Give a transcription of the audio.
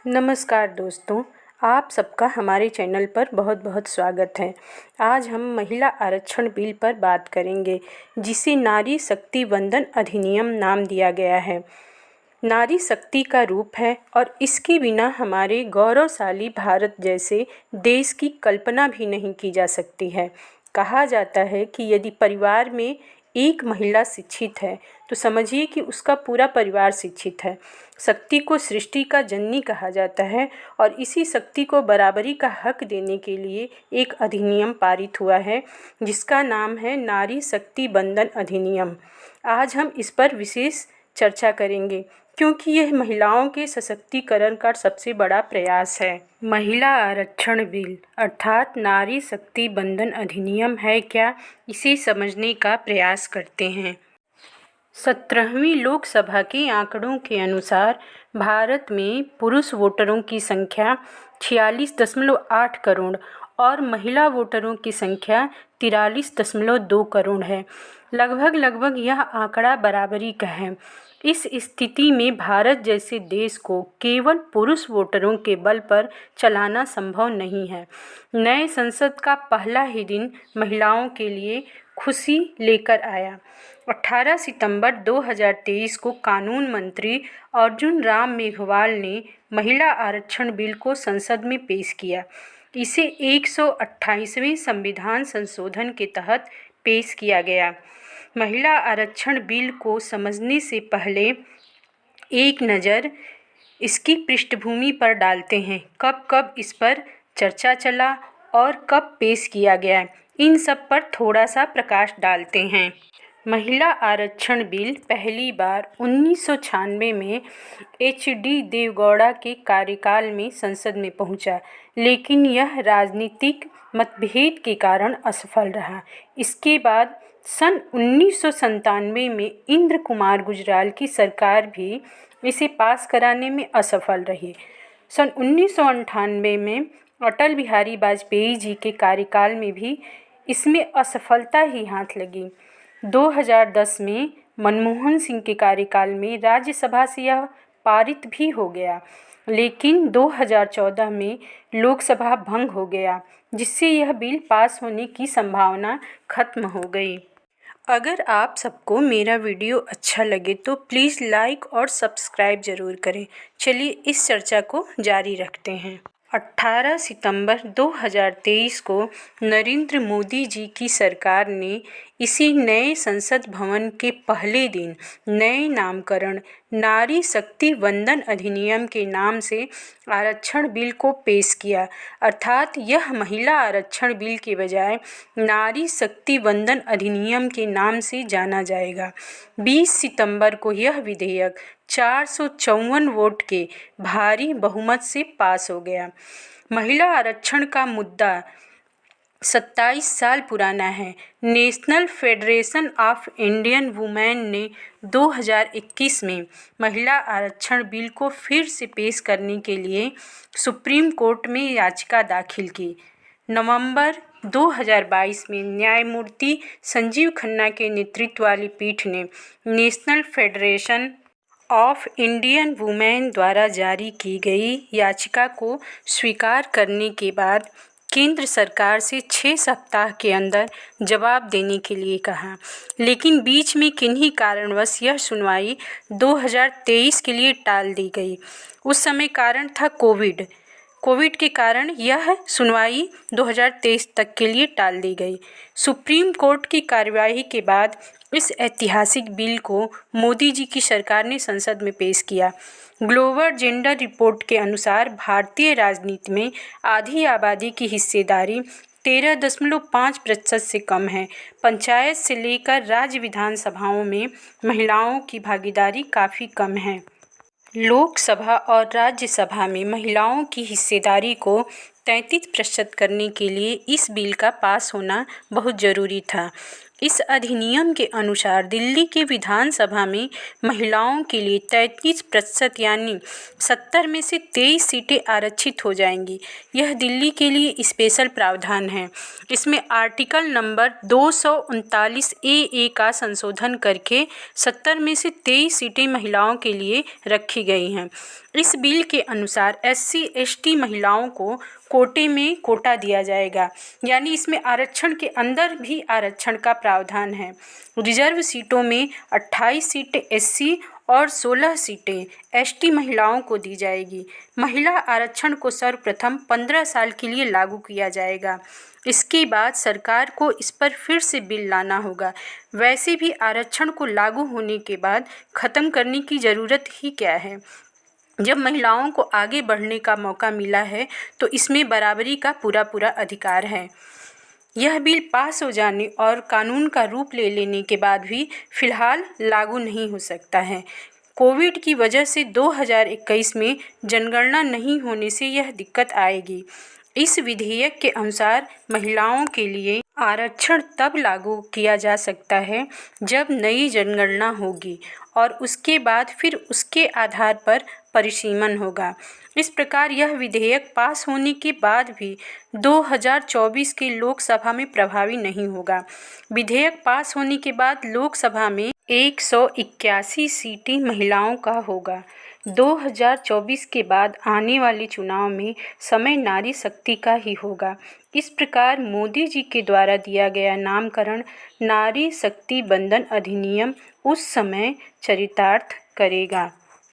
नमस्कार दोस्तों, आप सबका हमारे चैनल पर बहुत बहुत स्वागत है। आज हम महिला आरक्षण बिल पर बात करेंगे, जिसे नारी शक्ति वंदन अधिनियम नाम दिया गया है। नारी शक्ति का रूप है और इसके बिना हमारे गौरवशाली भारत जैसे देश की कल्पना भी नहीं की जा सकती है। कहा जाता है कि यदि परिवार में एक महिला शिक्षित है तो समझिए कि उसका पूरा परिवार शिक्षित है। शक्ति को सृष्टि का जननी कहा जाता है और इसी शक्ति को बराबरी का हक देने के लिए एक अधिनियम पारित हुआ है, जिसका नाम है नारी शक्ति वंदन अधिनियम। आज हम इस पर विशेष चर्चा करेंगे क्योंकि यह महिलाओं के सशक्तिकरण का सबसे बड़ा प्रयास है। महिला आरक्षण बिल अर्थात नारी शक्ति वंदन अधिनियम है क्या, इसे समझने का प्रयास करते हैं। 17वीं लोकसभा के आंकड़ों के अनुसार भारत में पुरुष वोटरों की संख्या 46.8 करोड़ और महिला वोटरों की संख्या 43.2 करोड़ है। लगभग यह आंकड़ा बराबरी का है। इस स्थिति में भारत जैसे देश को केवल पुरुष वोटरों के बल पर चलाना संभव नहीं है। नए संसद का पहला ही दिन महिलाओं के लिए खुशी लेकर आया। 18 सितंबर 2023 को कानून मंत्री अर्जुन राम मेघवाल ने महिला आरक्षण बिल को संसद में पेश किया। इसे 128वें संविधान संशोधन के तहत पेश किया गया। महिला आरक्षण बिल को समझने से पहले एक नज़र इसकी पृष्ठभूमि पर डालते हैं। कब इस पर चर्चा चला और कब पेश किया गया, इन सब पर थोड़ा सा प्रकाश डालते हैं। महिला आरक्षण बिल पहली बार 1996 में HD देवगौड़ा के कार्यकाल में संसद में पहुंचा, लेकिन यह राजनीतिक मतभेद के कारण असफल रहा। इसके बाद सन 1997 में इंद्र कुमार गुजराल की सरकार भी इसे पास कराने में असफल रही। सन 1998 में अटल बिहारी वाजपेयी जी के कार्यकाल में भी इसमें असफलता ही हाथ लगी। 2010 में मनमोहन सिंह के कार्यकाल में राज्यसभा से यह पारित भी हो गया, लेकिन 2014 में लोकसभा भंग हो गया, जिससे यह बिल पास होने की संभावना खत्म हो गई। अगर आप सबको मेरा वीडियो अच्छा लगे तो प्लीज़ लाइक और सब्सक्राइब ज़रूर करें। चलिए इस चर्चा को जारी रखते हैं। 18 सितंबर 2023 को नरेंद्र मोदी जी की सरकार ने इसी नए संसद भवन के पहले दिन नए नामकरण नारी शक्ति वंदन अधिनियम के नाम से आरक्षण बिल को पेश किया। अर्थात यह महिला आरक्षण बिल के बजाय नारी शक्ति वंदन अधिनियम के नाम से जाना जाएगा। 20 सितंबर को यह विधेयक 454 वोट के भारी बहुमत से पास हो गया। महिला आरक्षण का मुद्दा 27 साल पुराना है। National federation of Indian women ने 2021 में महिला आरक्षण बिल को फिर से पेश करने के लिए सुप्रीम कोर्ट में याचिका दाखिल की। नवंबर 2022 में न्यायमूर्ति संजीव खन्ना के नेतृत्व वाली पीठ ने national federation of Indian women द्वारा जारी की गई याचिका को स्वीकार करने के बाद केंद्र सरकार से 6 सप्ताह के अंदर जवाब देने के लिए कहा, लेकिन बीच में किन्हीं कारणवश यह सुनवाई 2023 के लिए टाल दी गई। उस समय कारण था कोविड के कारण यह सुनवाई 2023 तक के लिए टाल दी गई। सुप्रीम कोर्ट की कार्यवाही के बाद इस ऐतिहासिक बिल को मोदी जी की सरकार ने संसद में पेश किया। ग्लोबल जेंडर रिपोर्ट के अनुसार भारतीय राजनीति में आधी आबादी की हिस्सेदारी 13.5% से कम है। पंचायत से लेकर राज्य विधानसभाओं में महिलाओं की भागीदारी काफ़ी कम है। लोकसभा और राज्यसभा में महिलाओं की हिस्सेदारी को 33% करने के लिए इस बिल का पास होना बहुत ज़रूरी था। इस अधिनियम के अनुसार दिल्ली के विधानसभा में महिलाओं के लिए 33% यानी 70 में से 23 सीटें आरक्षित हो जाएंगी। यह दिल्ली के लिए स्पेशल प्रावधान है। इसमें आर्टिकल नंबर 239 ए का संशोधन करके 70 में से 23 सीटें महिलाओं के लिए रखी गई हैं। इस बिल के अनुसार SC/ST महिलाओं को कोटे में कोटा दिया जाएगा, यानी इसमें आरक्षण के अंदर भी आरक्षण का प्रावधान है। रिजर्व सीटों में 28 सीटें SC और 16 सीटें ST महिलाओं को दी जाएगी। महिला आरक्षण को सर्वप्रथम 15 साल के लिए लागू किया जाएगा। इसके बाद सरकार को इस पर फिर से बिल लाना होगा। वैसे भी आरक्षण को लागू होने के बाद ख़त्म करने की ज़रूरत ही क्या है। जब महिलाओं को आगे बढ़ने का मौका मिला है तो इसमें बराबरी का पूरा अधिकार है। यह बिल पास हो जाने और कानून का रूप ले लेने के बाद भी फ़िलहाल लागू नहीं हो सकता है। कोविड की वजह से 2021 में जनगणना नहीं होने से यह दिक्कत आएगी। इस विधेयक के अनुसार महिलाओं के लिए आरक्षण तब लागू किया जा सकता है जब नई जनगणना होगी और उसके बाद फिर उसके आधार पर परिसीमन होगा। इस प्रकार यह विधेयक पास होने के बाद भी 2024 के लोकसभा में प्रभावी नहीं होगा। विधेयक पास होने के बाद लोकसभा में 181 सीटें महिलाओं का होगा। 2024 के बाद आने वाले चुनाव में समय नारी शक्ति का ही होगा। इस प्रकार मोदी जी के द्वारा दिया गया नामकरण नारी शक्ति वंदन अधिनियम उस समय चरितार्थ करेगा।